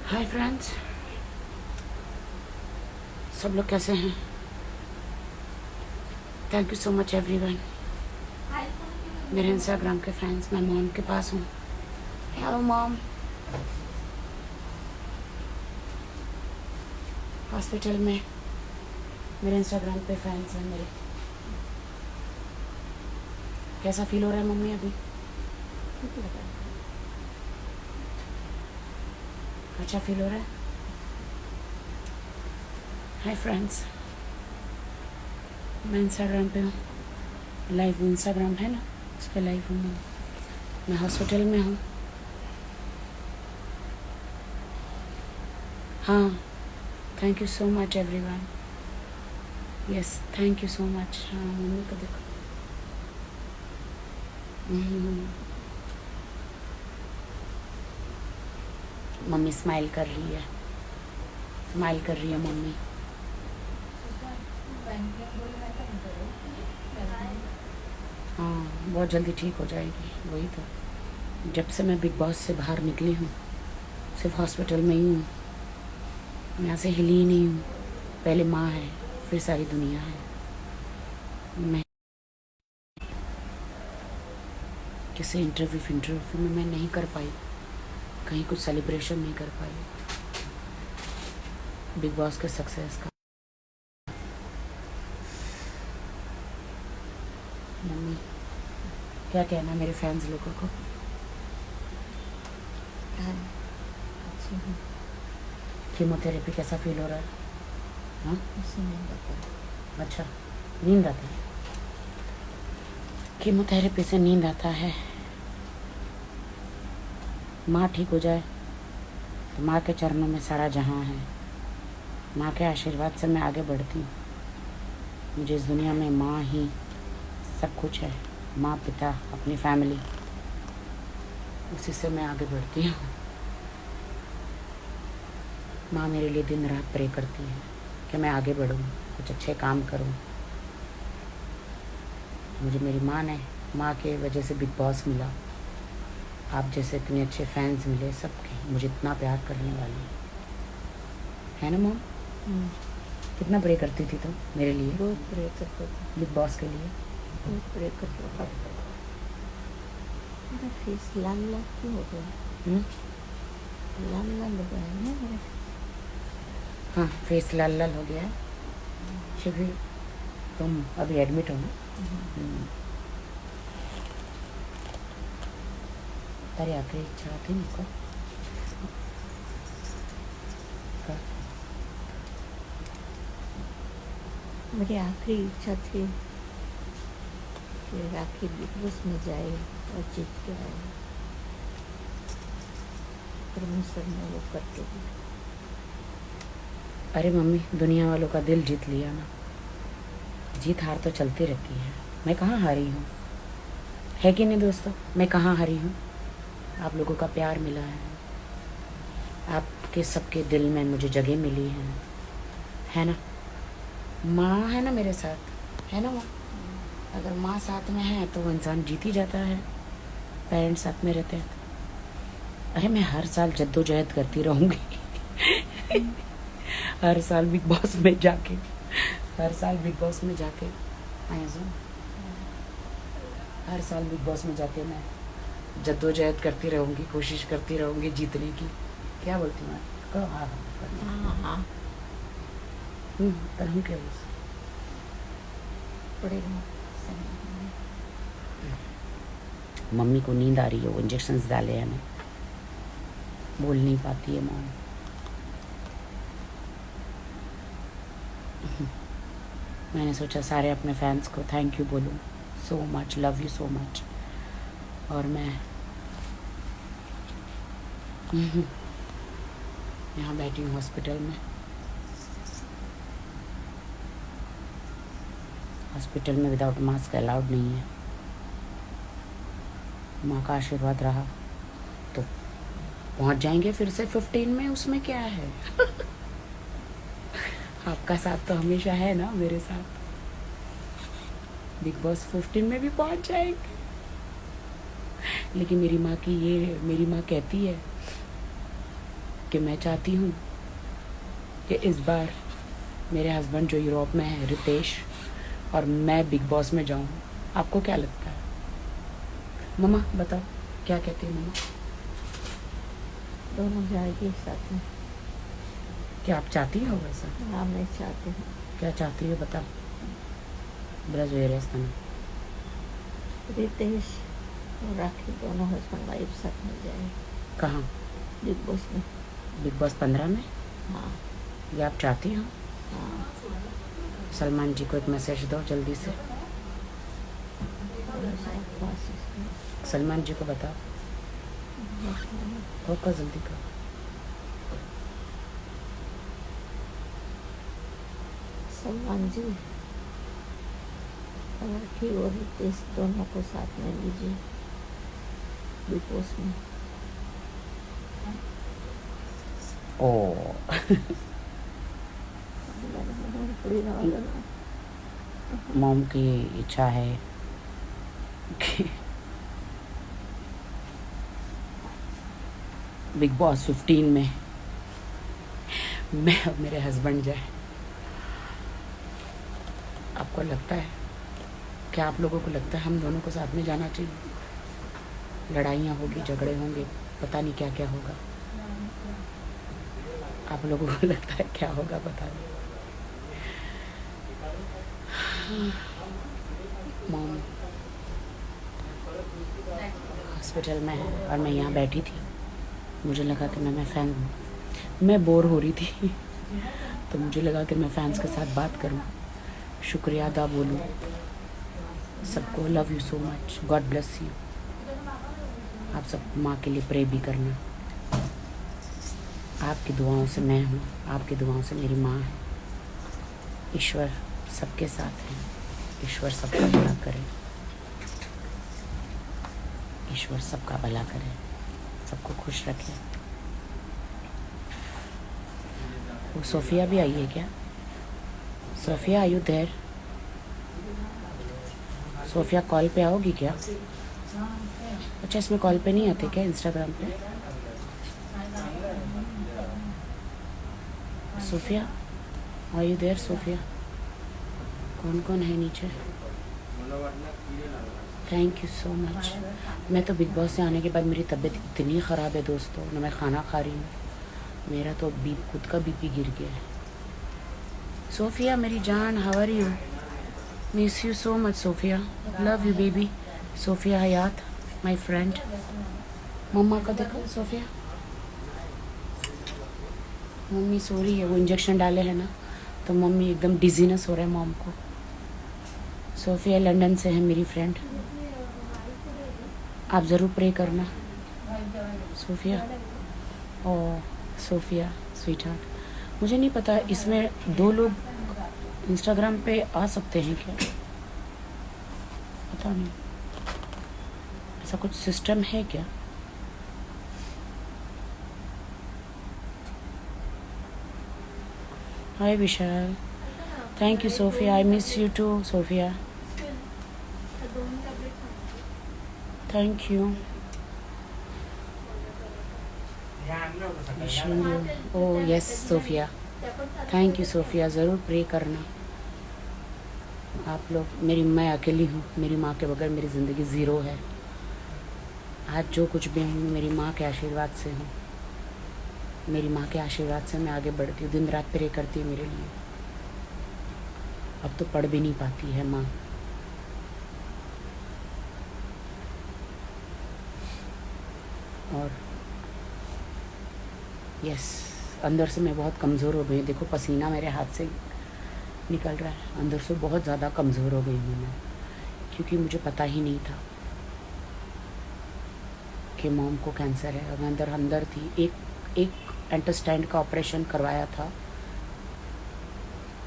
Hi friends, सब लोग कैसे हैं? Thank you so much everyone. मेरे इंस्टाग्राम के फ्रेंड्स, मैं मॉम के पास हूँ। Hello mom. हॉस्पिटल में मेरे इंस्टाग्राम पे फ्रेंड्स हैं मेरे। कैसा फील हो रहा है मम्मी अभी? अच्छा फील हो रहा है? हाय फ्रेंड्स, मैं इंस्टाग्राम पे हूँ, लाइव इंस्टाग्राम है ना, उस पर लाइव हूँ। मैं हॉस्पिटल में हूँ। हाँ, thank you so much everyone. Yes, thank you so much. हाँ, मम्मी को देखो। मम्मी स्माइल कर रही है, स्माइल कर रही है मम्मी। हाँ, बहुत जल्दी ठीक हो जाएगी। वही तो, जब से मैं बिग बॉस से बाहर निकली हूँ सिर्फ हॉस्पिटल में ही हूँ। मैं यहाँ से हिली ही नहीं हूँ। पहले माँ है, फिर सारी दुनिया है। मैं किसी इंटरव्यू में मैं नहीं कर पाई, कहीं कुछ सेलिब्रेशन नहीं कर पाई बिग बॉस के सक्सेस का। मम्मी, क्या कहना मेरे फैंस लोगों को? कीमोथेरेपी कैसा फील हो रहा है? हाँ, अच्छा, नींद आता है? कीमोथेरेपी से नींद आता है। माँ ठीक हो जाए तो माँ के चरणों में सारा जहाँ है। माँ के आशीर्वाद से मैं आगे बढ़ती हूँ। मुझे इस दुनिया में माँ ही सब कुछ है। माँ, पिता, अपनी फैमिली, उसी से मैं आगे बढ़ती हूँ। माँ मेरे लिए दिन रात प्रे करती है कि मैं आगे बढ़ूँ, कुछ अच्छे काम करूँ। मुझे मेरी माँ ने, माँ के वजह से बिग बॉस मिला। आप जैसे इतने अच्छे फैंस मिले, सबके मुझे इतना प्यार करने वाली है ना मॉम? कितना प्रे करती थी तुम मेरे लिए? बहुत प्रे करते थे, बिग बॉस के लिए बहुत प्रे करते थे। मेरा फेस लाल लाल क्यों हो गया? लाल लाल हो गया है ना मेरा। हाँ, फेस लाल लाल हो गया है। शिवी, तुम अभी एडमिट हो ना? तारी आखिरी इच्छा थी मुझको? मेरी आखिरी इच्छा थी कि राखी बिग बॉस में जाए और जीत के आए। परमेश्वर ने वो करके दिया। अरे मम्मी, दुनिया वालों का दिल जीत लिया ना। जीत हार तो चलती रहती है। मैं कहाँ हारी हूँ, है कि नहीं दोस्तों? मैं कहाँ हारी हूँ? आप लोगों का प्यार मिला है, आपके सबके दिल में मुझे जगह मिली है ना? माँ है ना मेरे साथ, है ना माँ? अगर माँ साथ में है तो वो इंसान जीत ही जाता है। पेरेंट्स साथ में रहते हैं। अरे मैं हर साल जद्दोजहद करती रहूँगी हर साल बिग बॉस में जाके, हर साल बिग बॉस में जाके हर साल बिग बॉस में जाके मैं जद्दोजहद करती रहूँगी, कोशिश करती रहूँगी जीतने की। क्या बोलती हूँ? कहो हाँ हाँ पर हम क्या बोल पड़ेगा। मम्मी को नींद आ रही है, वो इंजेक्शंस डाले हैं ना, बोल नहीं पाती है मॉम। मैंने सोचा सारे अपने फैंस को थैंक यू बोलूँ, so much, love you so much. और मैं यहाँ बैठी हूँ हॉस्पिटल में। हॉस्पिटल में विदाउट मास्क अलाउड नहीं है। माँ का आशीर्वाद रहा तो पहुँच जाएंगे फिर से 15 में, उसमें क्या है आपका साथ तो हमेशा है ना मेरे साथ। बिग बॉस 15 में भी पहुँच जाएंगे। लेकिन मेरी माँ कहती है कि मैं चाहती हूँ कि इस बार मेरे हस्बैंड जो यूरोप में है रितेश और मैं बिग बॉस में जाऊँ। आपको क्या लगता है? मम्मा बताओ, क्या कहती है मम्मा? दोनों जाएगी साथ में। क्या आप चाहती हो वैसा? हाँ मैं चाहती हूँ। क्या चाहती हो बताओ? ब्रज वेरेस्तान रितेश और राखी दोनों हस्बैंड वाइफ साथ में जाए। कहाँ? बिग बॉस में। बिग बॉस 15 में? हाँ ये आप चाहती हो? हाँ। सलमान जी को एक मैसेज दो जल्दी से। सलमान जी को बताओ, होगा जल्दी करो। सलमान जी राखी और रितेश दोनों को साथ में लीजिए बिग बॉस में। ओ मॉम की इच्छा है कि बिग बॉस 15 में मैं और मेरे हस्बैंड जाए। आपको लगता है, क्या आप लोगों को लगता है हम दोनों को साथ में जाना चाहिए? लड़ाइयाँ होगी, झगड़े होंगे, पता नहीं क्या क्या होगा। आप लोगों को लगता है क्या होगा पता नहीं। मॉम हॉस्पिटल में है और मैं यहाँ बैठी थी। मुझे लगा कि मैं बोर हो रही थी तो मुझे लगा कि मैं फैंस के साथ बात करूं, शुक्रिया अदा बोलूं सबको। Love you so much, God bless you. आप सब माँ के लिए प्रे भी करना। आपकी दुआओं से मैं हूँ, आपकी दुआओं से मेरी माँ है। ईश्वर सबके साथ है, ईश्वर सबका भला करे, ईश्वर सबका भला करे, सबको खुश रखे। वो सोफिया भी आई है क्या? Sophia are you there? Sophia call पे आओगी क्या? अच्छा इसमें कॉल पे नहीं आते क्या इंस्टाग्राम पे? Sophia are you there? Sophia कौन कौन है नीचे? Thank you so much. मैं तो बिग बॉस से आने के बाद मेरी तबीयत इतनी ख़राब है दोस्तों, ना मैं खाना खा रही हूँ, मेरा तो खुद का बीपी गिर गया है। सोफिया मेरी जान, how are you? Miss you so much Sophia, love you baby. Sophia Hayat my friend. मम्मा को देखो सोफिया, मम्मी सो रही है, वो इंजेक्शन डाले हैं ना तो मम्मी एकदम डिजीनेस हो रहा है मॉम को। सोफिया लंदन से है मेरी फ्रेंड, आप ज़रूर प्रे करना सोफिया। ओ सोफिया स्वीट हार्ट, मुझे नहीं पता इसमें 2 लोग इंस्टाग्राम पे आ सकते हैं क्या, पता नहीं, ऐसा कुछ सिस्टम है क्या? Hi Vishal, thank you Sophia, I miss you too Sophia, thank you. Oh yes Sophia, thank you Sophia, ज़रूर प्रे करना आप लोग। मैं अकेली हूँ, मेरी माँ के बगैर मेरी ज़िंदगी ज़ीरो है। आज जो कुछ भी हूँ मेरी माँ के आशीर्वाद से हूँ, मेरी माँ के आशीर्वाद से मैं आगे बढ़ती हूँ, दिन रात प्रे करती है मेरे लिए। अब तो पढ़ भी नहीं पाती है माँ। और यस अंदर से मैं बहुत कमज़ोर हो गई, देखो पसीना मेरे हाथ से निकल रहा है, अंदर से बहुत ज़्यादा कमज़ोर हो गई हूँ मैं, क्योंकि मुझे पता ही नहीं था कि मॉम को कैंसर है। मैं अंदर थी, एक इंटेस्टाइन का ऑपरेशन करवाया था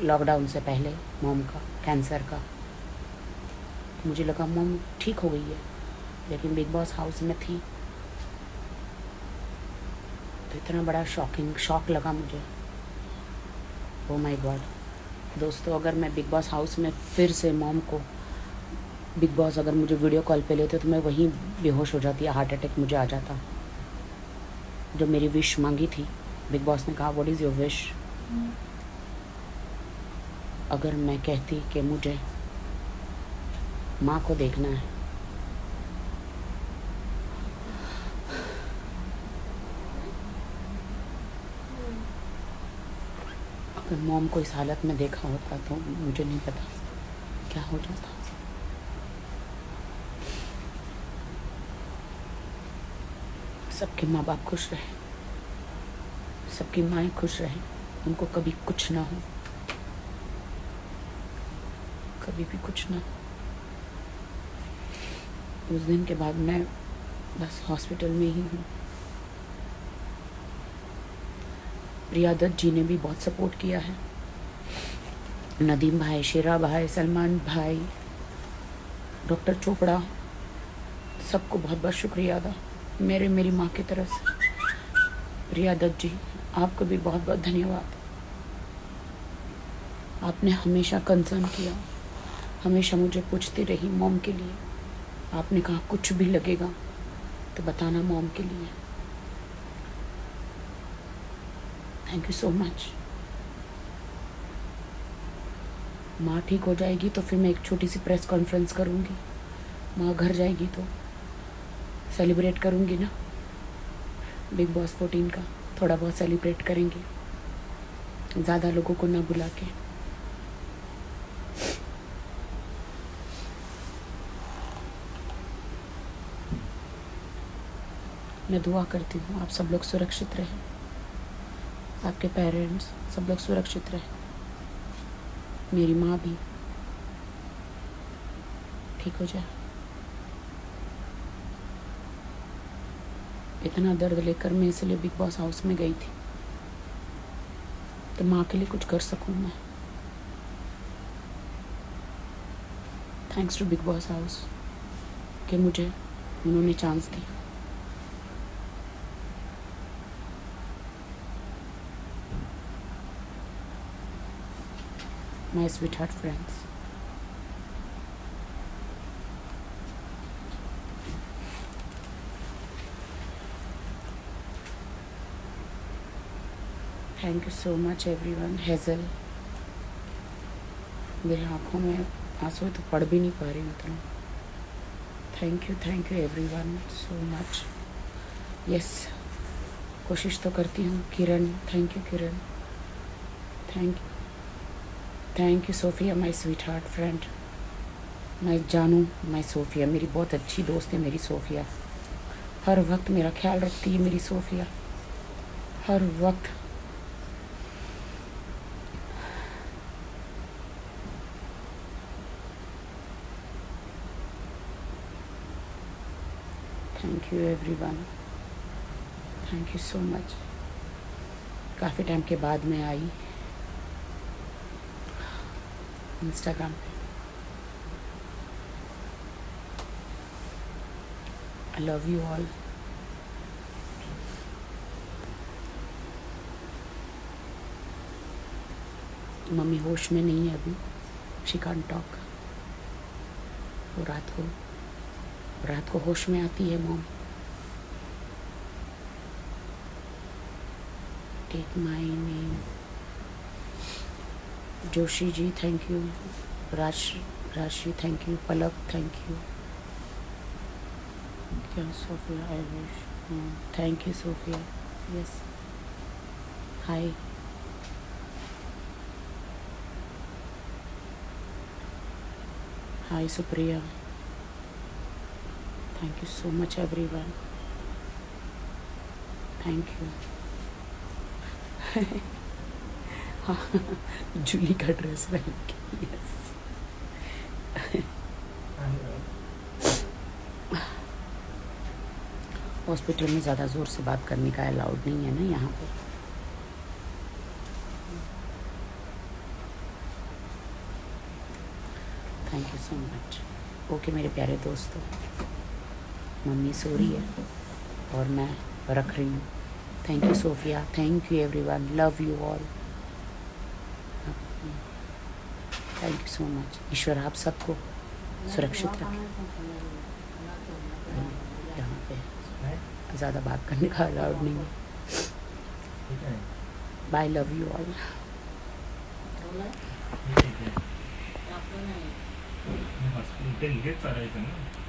लॉकडाउन से पहले मॉम का, कैंसर का। मुझे लगा मॉम ठीक हो गई है, लेकिन बिग बॉस हाउस में थी तो इतना बड़ा शॉक लगा मुझे। ओह माय गॉड दोस्तों, अगर मैं बिग बॉस हाउस में फिर से मॉम को, बिग बॉस अगर मुझे वीडियो कॉल पे लेते तो मैं वहीं बेहोश हो जाती, हार्ट अटैक मुझे आ जाता। जो मेरी विश मांगी थी बिग बॉस ने कहा व्हाट इज़ योर विश। अगर मैं कहती कि मुझे माँ को देखना है, अगर मॉम को इस हालत में देखा होता तो मुझे नहीं पता क्या हो जाता। सबके माँ बाप खुश रहे, सबकी माएँ खुश रहें, उनको कभी कुछ ना हो, कभी भी कुछ ना हो। उस दिन के बाद मैं बस हॉस्पिटल में ही हूँ। प्रिया दत्त जी ने भी बहुत सपोर्ट किया है, नदीम भाई, शेरा भाई, सलमान भाई, डॉक्टर चोपड़ा, सबको बहुत बहुत शुक्रिया अदा मेरी माँ की तरफ से। प्रिया दत्त जी, आपको भी बहुत बहुत धन्यवाद। आपने हमेशा कंसर्न किया, हमेशा मुझे पूछती रही मॉम के लिए। आपने कहा कुछ भी लगेगा तो बताना मॉम के लिए। Thank you so much. माँ ठीक हो जाएगी तो फिर मैं एक छोटी सी प्रेस कॉन्फ्रेंस करूँगी। माँ घर जाएगी तो सेलिब्रेट करूँगी ना, बिग बॉस 14 का थोड़ा बहुत सेलिब्रेट करेंगे, ज़्यादा लोगों को ना बुला के। मैं दुआ करती हूँ आप सब लोग सुरक्षित रहें, आपके पेरेंट्स सब लोग सुरक्षित रहें, मेरी माँ भी ठीक हो जाए। इतना दर्द लेकर मैं इसलिए बिग बॉस हाउस में गई थी तो माँ के लिए कुछ कर सकूँ मैं। Thanks to Bigg Boss house कि मुझे उन्होंने चांस दिया। My sweet heart friends, thank you so much everyone. Hazel, मेरी आँखों में आंसू तो पड़ भी नहीं पा रही मतलब। Thank you everyone so much. Yes, कोशिश तो करती हूँ। Kiran, thank you Kiran, thank you Sophia, my sweet heart friend, मैं जानू, माय सोफिया, मेरी बहुत अच्छी दोस्त है मेरी सोफिया, हर वक्त मेरा ख्याल रखती है मेरी सोफिया, हर वक्त। Thank you everyone, thank you so much. काफ़ी टाइम के बाद मैं आई इंस्टाग्राम पे। I love you all. Mummy होश में नहीं है अभी, शी कांट टॉक। वो रात को होश में आती है mom. Take my name. Joshi ji thank you, Rashi thank you, Palak thank you, क्या Sophia I wish, thank you Sophia, yes, hi, hi Supriya, thank you so much everyone, thank you. हाँ, जूली का ड्रेस पहन के, यस। हॉस्पिटल में ज़्यादा ज़ोर से बात करने का अलाउड नहीं है ना यहाँ पर। Thank you so much. Okay मेरे प्यारे दोस्तों, मम्मी सो रही है और मैं रख रही हूँ। Thank you Sophia, thank you everyone, love you all, thank you so much. ईश्वर आप सबको सुरक्षित रखें। यहाँ पे ज़्यादा बात करने का अलाउड नहीं है। ठीक आहे बाय लव यू ऑल. ठीक आहे. हॉस्पिटल इथेच चालायचं ना.